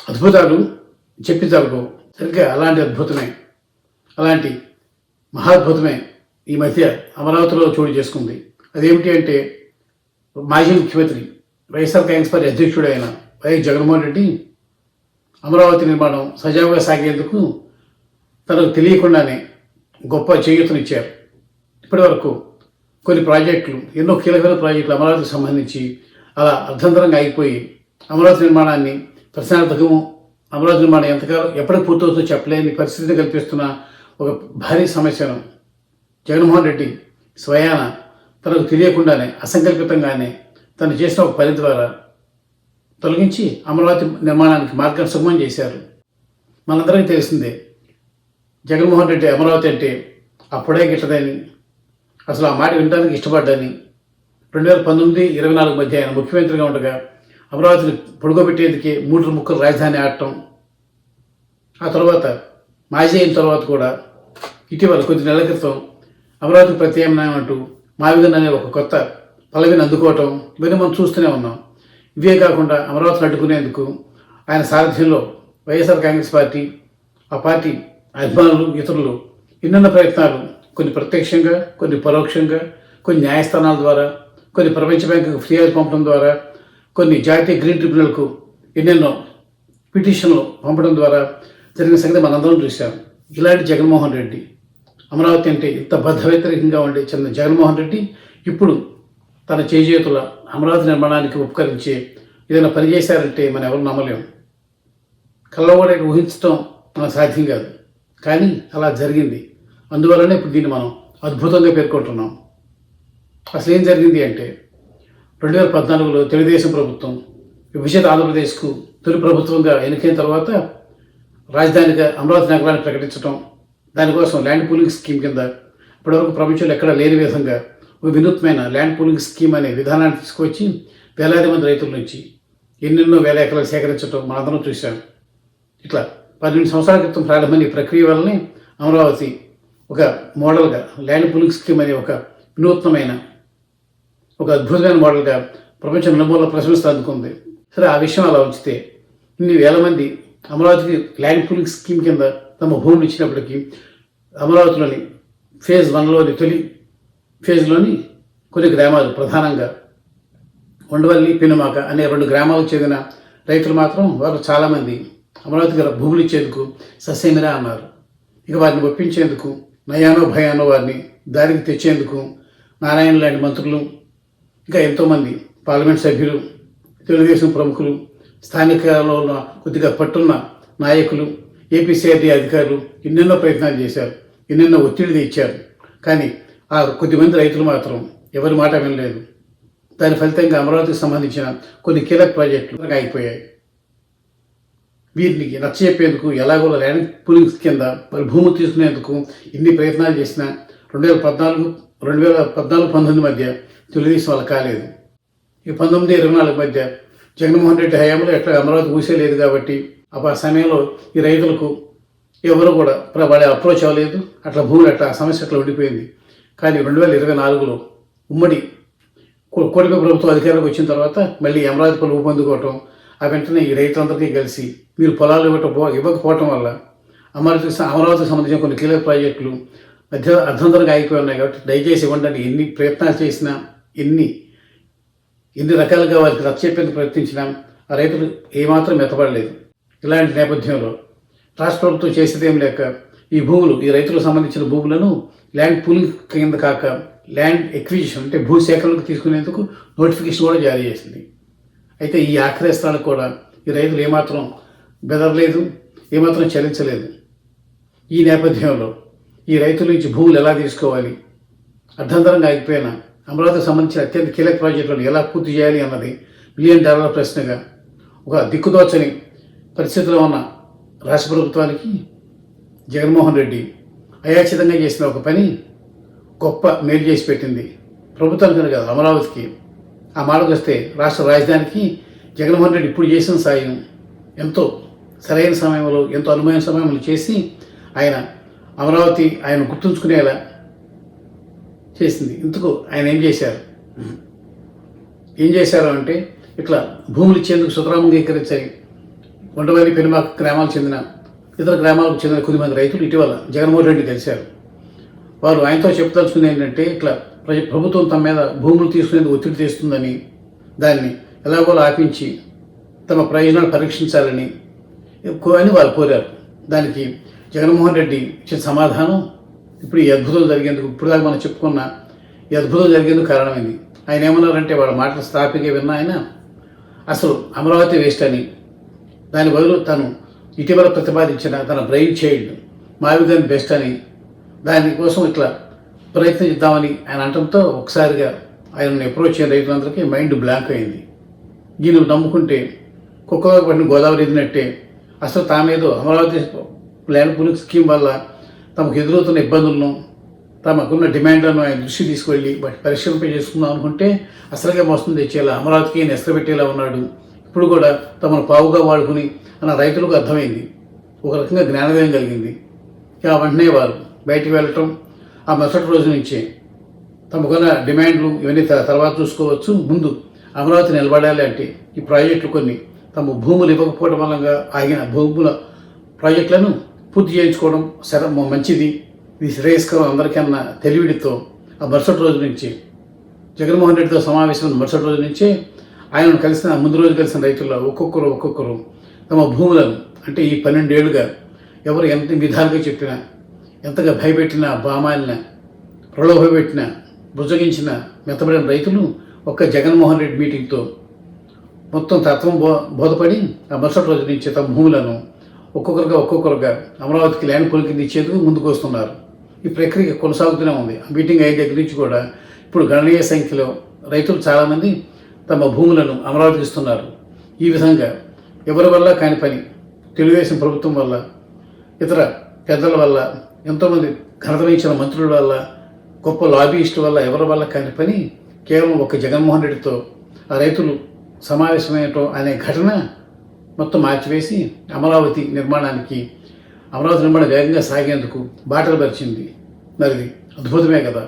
అద్భుతాలు చెప్పి జరగవు. సరిగ్గా అలాంటి అద్భుతమే, అలాంటి మహాద్భుతమే ఈ మధ్య అమరావతిలో చోటు చేసుకుంది. అదేమిటి అంటే, మాజీ ముఖ్యమంత్రి వైఎస్ఆర్ కాంగ్రెస్ పార్టీ అధ్యక్షుడు అయిన వైఎస్ జగన్మోహన్ రెడ్డి అమరావతి నిర్మాణం సజావుగా సాగేందుకు తనకు తెలియకుండానే గొప్ప చేయూతనిచ్చారు. ఇప్పటి వరకు కొన్ని ప్రాజెక్టులు, ఎన్నో కీలకమైన ప్రాజెక్టులు అమరావతికి సంబంధించి అలా అర్ధంతరంగా అయిపోయి అమరావతి నిర్మాణాన్ని ప్రశాంతకము, అమరావతి నిర్మాణం ఎంతకాలం ఎప్పటికి పూర్తవుతుందో చెప్పలేని పరిస్థితిని కల్పిస్తున్న ఒక భారీ సమస్యను జగన్మోహన్ రెడ్డి స్వయాన తనకు తెలియకుండానే అసంకల్పితంగానే తను చేసిన ఒక పని ద్వారా తొలగించి అమరావతి నిర్మాణానికి మార్గం సుగమం చేశారు. మనందరికీ తెలిసిందే, జగన్మోహన్ రెడ్డి అమరావతి అంటే అప్పుడే గిట్టదని, అసలు ఆ మాట వినడానికి ఇష్టపడ్డని 2019-24 మధ్య ఆయన ముఖ్యమంత్రిగా ఉండగా అమరావతిని పొడుగోబెట్టేందుకే 3 ముక్కలు రాజధాని ఆడటం, ఆ తర్వాత మాజీ అయిన తర్వాత కూడా ఇటీవల కొద్ది నెలల క్రితం అమరావతికి ప్రత్యామ్నాయం అంటూ మావిగన్ అనే ఒక కొత్త పల్లవిని అందుకోవటం ఇవన్నీ మనం చూస్తూనే ఉన్నాం. ఇవే కాకుండా అమరావతిని అడ్డుకునేందుకు ఆయన సారథ్యంలో వైఎస్ఆర్ కాంగ్రెస్ పార్టీ, ఆ పార్టీ అభిమానులు, ఇతరులు ఎన్నెన్నో ప్రయత్నాలు, కొన్ని ప్రత్యక్షంగా, కొన్ని పరోక్షంగా, కొన్ని న్యాయస్థానాల ద్వారా, కొన్ని ప్రపంచ బ్యాంకుకు ఫిర్యాదు పంపడం ద్వారా, కొన్ని జాతీయ గ్రీన్ ట్రిబ్యునల్కు ఎన్నెన్నో పిటిషన్లు పంపడం ద్వారా జరిగిన సంగతి మనందరం చూశాం. ఇలాంటి జగన్మోహన్ రెడ్డి, అమరావతి అంటే ఇంత బద్ధ వ్యతిరేకంగా ఉండే చెందిన జగన్మోహన్ రెడ్డి ఇప్పుడు తన చేజేతుల అమరావతి నిర్మాణానికి ఉపకరించే ఏదైనా పని చేశారంటే మనం ఎవరు నమ్మలేము. కళ్ళవడే ఊహించడం మనకు సాధ్యం కాదు, కానీ అలా జరిగింది. అందువల్లనే ఇప్పుడు దీన్ని మనం అద్భుతంగా పేర్కొంటున్నాం. అసలు ఏం జరిగింది అంటే, 2014లో తెలుగుదేశం ప్రభుత్వం విభజిత ఆంధ్రప్రదేశ్కు తొలి ప్రభుత్వంగా ఎన్నికైన తర్వాత రాజధానిగా అమరావతి నగరాన్ని ప్రకటించడం, దానికోసం ల్యాండ్ పూలింగ్ స్కీమ్ కింద ఇప్పటివరకు ప్రపంచంలో ఎక్కడ లేని విధంగా ఒక వినూత్నమైన ల్యాండ్ పూలింగ్ స్కీమ్ అనే విధానాన్ని తీసుకొచ్చి వేలాది మంది రైతుల నుంచి ఎన్నెన్నో వేల ఎకరాలు సేకరించడం మనందరం చూశాం. ఇట్లా 12 సంవత్సరాల క్రితం ప్రారంభమైన ఈ ప్రక్రియ వల్లనే అమరావతి ఒక మోడల్గా ల్యాండ్ పూలింగ్ స్కీమ్ అనే ఒక వినూత్నమైన, ఒక అద్భుతమైన మోడల్గా ప్రపంచం నలుమూలల ప్రశంసలు అందుకుంది. సరే, ఆ విషయం అలా ఉంచితే ఇన్ని వేల మంది అమరావతికి ల్యాండ్ పూలింగ్ స్కీమ్ కింద తమ భూములు ఇచ్చినప్పటికీ అమరావతిలోని ఫేజ్ 1లోని తొలి ఫేజ్లోని కొన్ని గ్రామాలు, ప్రధానంగా ఉండవల్లి, పెనుమాక అనే 2 గ్రామాలకు చెందిన రైతులు మాత్రం వారు చాలామంది అమరావతికి భూములు ఇచ్చేందుకు ససేమిరా అన్నారు. ఇక వారిని ఒప్పించేందుకు, నయానో భయానో వారిని దారికి తెచ్చేందుకు నారాయణ లాంటి మంత్రులు, ఇంకా ఎంతోమంది పార్లమెంట్ సభ్యులు, తెలుగుదేశం ప్రముఖులు, స్థానికలో ఉన్న కొద్దిగా పట్టున్న నాయకులు, ఏపీసీఆర్డీ అధికారులు ఎన్నెన్నో ప్రయత్నాలు చేశారు, ఎన్నెన్నో ఒత్తిడి తెచ్చారు. కానీ ఆ కొద్దిమంది రైతులు మాత్రం ఎవరి మాట వినలేదు. దాని ఫలితంగా అమరావతికి సంబంధించిన కొన్ని కీలక ప్రాజెక్టులు ఆగిపోయాయి. వీటిని నచ్చజెప్పేందుకు ఎలాగో ల్యాండ్ పూలింగ్స్ కింద మరి భూములు తీసుకునేందుకు ఇన్ని ప్రయత్నాలు చేసినా 2014-19 మధ్య తెలుగుదేశం వల్ల కాలేదు. ఈ 19-24 మధ్య జగన్మోహన్ రెడ్డి హయాంలో ఎట్లా అమరావతి ఊసేలేదు కాబట్టి ఆ సమయంలో ఈ రైతులకు ఎవరు కూడా వాళ్ళ అప్రోచ్ అవ్వలేదు. అట్లా భూములు అట్లా సమస్య అట్లా ఉండిపోయింది. కానీ 2024లో ఉమ్మడి కూటమి ప్రభుత్వం అధికారంలోకి వచ్చిన తర్వాత మళ్ళీ అమరావతి పనులు ఊపందుకోవటం, ఆ వెంటనే ఈ రైతులందరికీ కలిసి మీరు పొలాలు ఇవ్వకపోవటం వల్ల అమరావతికి సంబంధించిన కొన్ని కీలక ప్రాజెక్టులు అర్ధంతరంగా ఆగిపోయి ఉన్నాయి. కాబట్టి దయచేసి ఇవ్వండి. ఎన్ని ప్రయత్నాలు చేసినా, ఎన్ని రకాలుగా వారికి నచ్చజెప్పేందుకు ప్రయత్నించినా ఆ రైతులు ఏమాత్రం మెత్తపడలేదు. ఇలాంటి నేపథ్యంలో రాష్ట్ర ప్రభుత్వం చేసేదేం లేక ఈ భూములు, ఈ రైతులకు సంబంధించిన భూములను ల్యాండ్ పూలింగ్ కింద కాక ల్యాండ్ ఎక్విజిషన్ అంటే భూసేకరణకు తీసుకునేందుకు నోటిఫికేషన్ కూడా జారీ చేసింది. అయితే ఈ ఆఖరేస్తాలకు కూడా ఈ రైతులు ఏమాత్రం బెదరలేదు, ఏమాత్రం చలించలేదు. ఈ నేపథ్యంలో ఈ రైతుల నుంచి భూములు ఎలా తీసుకోవాలి, అర్ధంతరంగా ఆగిపోయిన అమరావతికి సంబంధించిన అత్యంత కీలక ప్రాజెక్టులను ఎలా పూర్తి చేయాలి అన్నది $1 మిలియన్ ప్రశ్నగా ఒక దిక్కుదోచని పరిస్థితిలో ఉన్న రాష్ట్ర ప్రభుత్వానికి జగన్మోహన్ రెడ్డి అయాచితంగా చేసిన ఒక పని గొప్ప మేలు చేసి పెట్టింది. ప్రభుత్వానికి కాదు, అమరావతికి. ఆ మాటకు వస్తే రాష్ట్ర రాజధానికి జగన్మోహన్ రెడ్డి ఇప్పుడు చేసిన సాయం ఎంతో సరైన సమయంలో, ఎంతో అనుమైన సమయంలో చేసి ఆయన అమరావతి ఆయన గుర్తుంచుకునేలా చేసింది. ఇందుకు ఆయన ఏం చేశారు అంటే, ఇట్లా భూములు ఇచ్చేందుకు సుతరాం అంగీకరించాలి, ఉండవల్లి పెనుమాక గ్రామాలకు చెందిన ఇతర గ్రామాలకు చెందిన కొద్దిమంది రైతులు ఇటీవల జగన్మోహన్ రెడ్డి కలిశారు. వారు ఆయనతో చెప్పదలుచుకుంది ఏంటంటే, ఇట్లా ప్రభుత్వం తమ మీద భూములు తీసుకునేందుకు ఒత్తిడి తెస్తుందని, దాన్ని ఎలాగోలా ఆపించి తమ ప్రయోజనాలు పరీక్షించాలని అని వారు కోరారు. దానికి జగన్మోహన్ రెడ్డి ఇచ్చిన సమాధానం ఇప్పుడు ఈ అద్భుతం జరిగేందుకు, ఇప్పుడు దాకా మనం చెప్పుకున్న ఈ అద్భుతం జరిగేందుకు కారణమైంది. ఆయన ఏమన్నారంటే, వాళ్ళ మాటలు స్థాపిగా విన్న ఆయన అసలు అమరావతి వేస్ట్ అని, దాని బదులు తను ఇటీవల ప్రతిపాదించిన తన బ్రెయిన్ చైల్డ్ మావిగన్ బెస్ట్ అని, దానికోసం ఇట్లా ప్రయత్నిద్దామని ఆయన అనటంతో ఒకసారిగా ఆయనను అప్రోచ్ అయిన రైతులందరికీ మైండ్ బ్లాంక్ అయింది. దీన్ని నమ్ముకుంటే కుక్కగా పడిన గోదావరి ఎదినట్టే అసలు తామేదో అమరావతి ల్యాండ్ పూలింగ్ స్కీమ్ వల్ల తమకు ఎదురవుతున్న ఇబ్బందులను, తమకున్న డిమాండ్లను ఆయన దృష్టి తీసుకువెళ్ళి వాటి పరిశీలన చేసుకుందాం అనుకుంటే అసలుగా మోసం తెచ్చేలా అమరావతికి నెసరబెట్టేలా ఉన్నాడు. ఇప్పుడు కూడా తమను పావుగా వాడుకుని అన్న రైతులకు అర్థమైంది. ఒక రకంగా జ్ఞానోదయం కలిగింది. ఇక వెంటనే వారు బయటికి వెళ్ళటం, ఆ మరుసటి రోజు నుంచే తమకున్న డిమాండ్లు ఇవన్నీ తర్వాత చూసుకోవచ్చు, ముందు అమరావతి నిలబడాలి అంటే ఈ ప్రాజెక్టులు కొన్ని తమ భూములు ఇవ్వకపోవడం వల్ల ఆగిన భూముల ప్రాజెక్టులను పూర్తి చేయించుకోవడం మంచిది, ఇది శ్రేయస్కరం అందరికన్నా తెలివిడితో ఆ మరుసటి రోజు నుంచి జగన్మోహన్ రెడ్డితో సమావేశం మరుసటి రోజు నుంచే ఆయనను కలిసిన ముందు రోజు కలిసిన రైతుల్లో ఒక్కొక్కరు తమ భూములను, అంటే ఈ 12 ఏళ్ళుగా ఎవరు ఎంత విధాలుగా చెప్పినా, ఎంతగా భయపెట్టినా, బామాలిన ప్రలోభపెట్టినా, బుజ్జగించిన మెత్తబడిన రైతులు ఒక్క జగన్మోహన్ రెడ్డి మీటింగ్తో మొత్తం తత్వం బోధపడి ఆ మరుసటి రోజు నుంచి తమ భూములను ఒక్కొక్కరుగా అమరావతికి ల్యాండ్ పూలింగ్ ఇచ్చేందుకు ముందుకు వస్తున్నారు. ఈ ప్రక్రియ కొనసాగుతూనే ఉంది. మీటింగ్ అయిన దగ్గర నుంచి కూడా ఇప్పుడు గణనీయ సంఖ్యలో రైతులు చాలామంది తమ భూములను అమరావతికి ఇస్తున్నారు. ఈ విధంగా ఎవరి వల్ల కాని పని, తెలుగుదేశం ప్రభుత్వం వల్ల, ఇతర పెద్దల వల్ల, ఎంతోమంది ఘనతమించిన మంత్రుల వల్ల, గొప్ప లాబీయిస్టు వల్ల, ఎవరి వల్ల కాని పని కేవలం ఒక జగన్మోహన్ రెడ్డితో ఆ రైతులు సమావేశమయ్యటం అనే ఘటన మొత్తం మార్చివేసి అమరావతి నిర్మాణం వేగంగా సాగేందుకు బాటలు పరిచింది. మరి అద్భుతమే కదా.